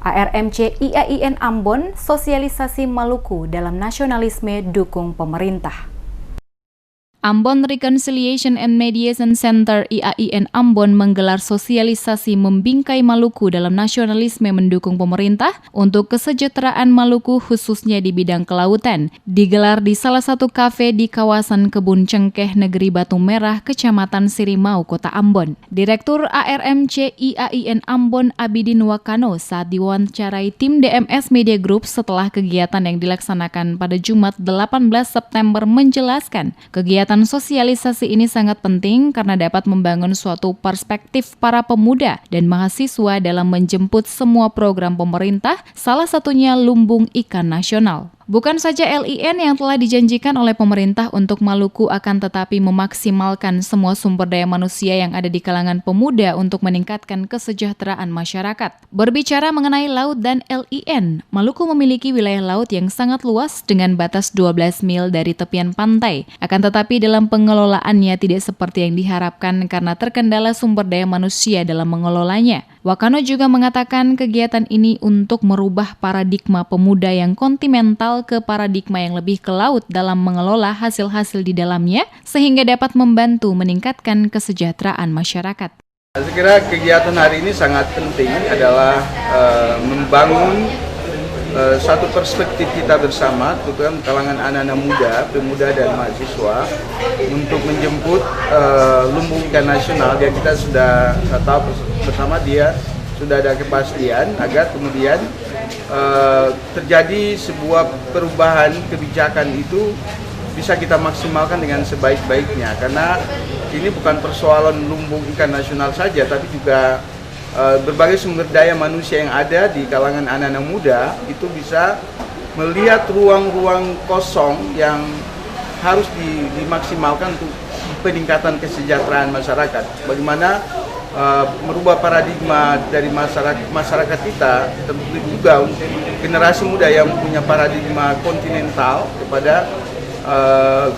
ARMC IAIN Ambon, sosialisasi Maluku dalam nasionalisme dukung pemerintah. Ambon Reconciliation and Mediation Center IAIN Ambon menggelar sosialisasi membingkai Maluku dalam nasionalisme mendukung pemerintah untuk kesejahteraan Maluku khususnya di bidang kelautan. Digelar di salah satu kafe di kawasan Kebun Cengkeh, Negeri Batu Merah, Kecamatan Sirimau, Kota Ambon. Direktur ARMC IAIN Ambon Abidin Wakano saat diwawancarai tim DMS Media Group setelah kegiatan yang dilaksanakan pada Jumat 18 September menjelaskan kegiatan sosialisasi ini sangat penting karena dapat membangun suatu perspektif para pemuda dan mahasiswa dalam menjemput semua program pemerintah, salah satunya Lumbung Ikan Nasional. Bukan saja LIN yang telah dijanjikan oleh pemerintah untuk Maluku akan tetapi memaksimalkan semua sumber daya manusia yang ada di kalangan pemuda untuk meningkatkan kesejahteraan masyarakat. Berbicara mengenai laut dan LIN, Maluku memiliki wilayah laut yang sangat luas dengan batas 12 mil dari tepian pantai. Akan tetapi dalam pengelolaannya tidak seperti yang diharapkan karena terkendala sumber daya manusia dalam mengelolanya. Wakano juga mengatakan kegiatan ini untuk merubah paradigma pemuda yang kontinental ke paradigma yang lebih ke laut dalam mengelola hasil-hasil di dalamnya sehingga dapat membantu meningkatkan kesejahteraan masyarakat. Saya kira kegiatan hari ini sangat penting adalah membangun satu perspektif kita bersama, terutama kalangan anak-anak muda, pemuda dan mahasiswa untuk menjemput Lumbung Ikan Nasional yang kita sudah tahu bersama dia sudah ada kepastian agar kemudian terjadi sebuah perubahan kebijakan itu bisa kita maksimalkan dengan sebaik-baiknya karena ini bukan persoalan Lumbung Ikan Nasional saja tapi juga berbagai sumber daya manusia yang ada di kalangan anak-anak muda itu bisa melihat ruang-ruang kosong yang harus dimaksimalkan untuk peningkatan kesejahteraan masyarakat. Bagaimana merubah paradigma dari masyarakat kita, tentu juga generasi muda yang punya paradigma kontinental kepada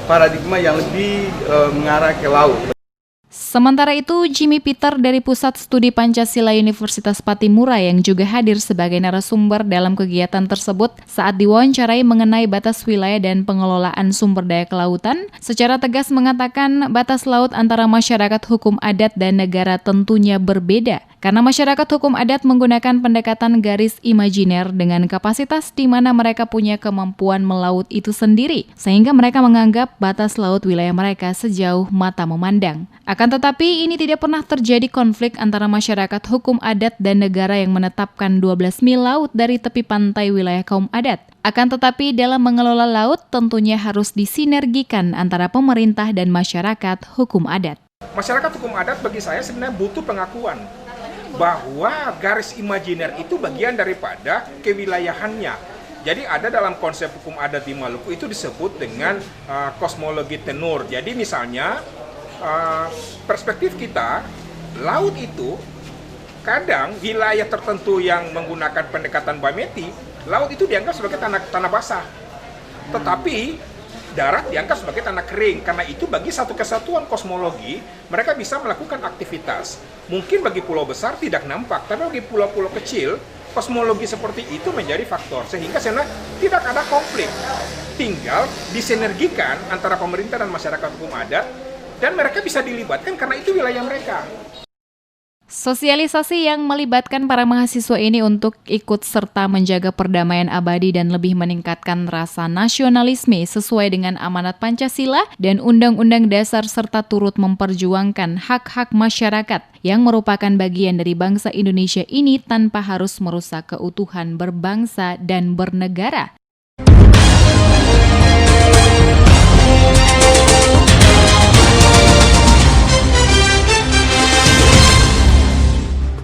paradigma yang lebih mengarah ke laut. Sementara itu, Jimmy Peter dari Pusat Studi Pancasila Universitas Patimura yang juga hadir sebagai narasumber dalam kegiatan tersebut saat diwawancarai mengenai batas wilayah dan pengelolaan sumber daya kelautan, secara tegas mengatakan batas laut antara masyarakat hukum adat dan negara tentunya berbeda. Karena masyarakat hukum adat menggunakan pendekatan garis imajiner dengan kapasitas di mana mereka punya kemampuan melaut itu sendiri, sehingga mereka menganggap batas laut wilayah mereka sejauh mata memandang. Akan tetapi ini tidak pernah terjadi konflik antara masyarakat hukum adat dan negara yang menetapkan 12 mil laut dari tepi pantai wilayah kaum adat. Akan tetapi dalam mengelola laut tentunya harus disinergikan antara pemerintah dan masyarakat hukum adat. Masyarakat hukum adat bagi saya sebenarnya butuh pengakuan bahwa garis imajiner itu bagian daripada kewilayahannya. Jadi ada dalam konsep hukum adat di Maluku itu disebut dengan kosmologi tenur. Jadi misalnya perspektif kita, laut itu kadang wilayah tertentu yang menggunakan pendekatan biometi, laut itu dianggap sebagai tanah basah. Tetapi darat dianggap sebagai tanah kering. Karena itu bagi satu kesatuan kosmologi, mereka bisa melakukan aktivitas. Mungkin bagi pulau besar tidak nampak, tapi bagi pulau-pulau kecil, kosmologi seperti itu menjadi faktor. Sehingga sebenarnya tidak ada konflik. Tinggal disinergikan antara pemerintah dan masyarakat hukum adat, dan mereka bisa dilibatkan karena itu wilayah mereka. Sosialisasi yang melibatkan para mahasiswa ini untuk ikut serta menjaga perdamaian abadi dan lebih meningkatkan rasa nasionalisme sesuai dengan amanat Pancasila dan Undang-Undang Dasar serta turut memperjuangkan hak-hak masyarakat yang merupakan bagian dari bangsa Indonesia ini tanpa harus merusak keutuhan berbangsa dan bernegara.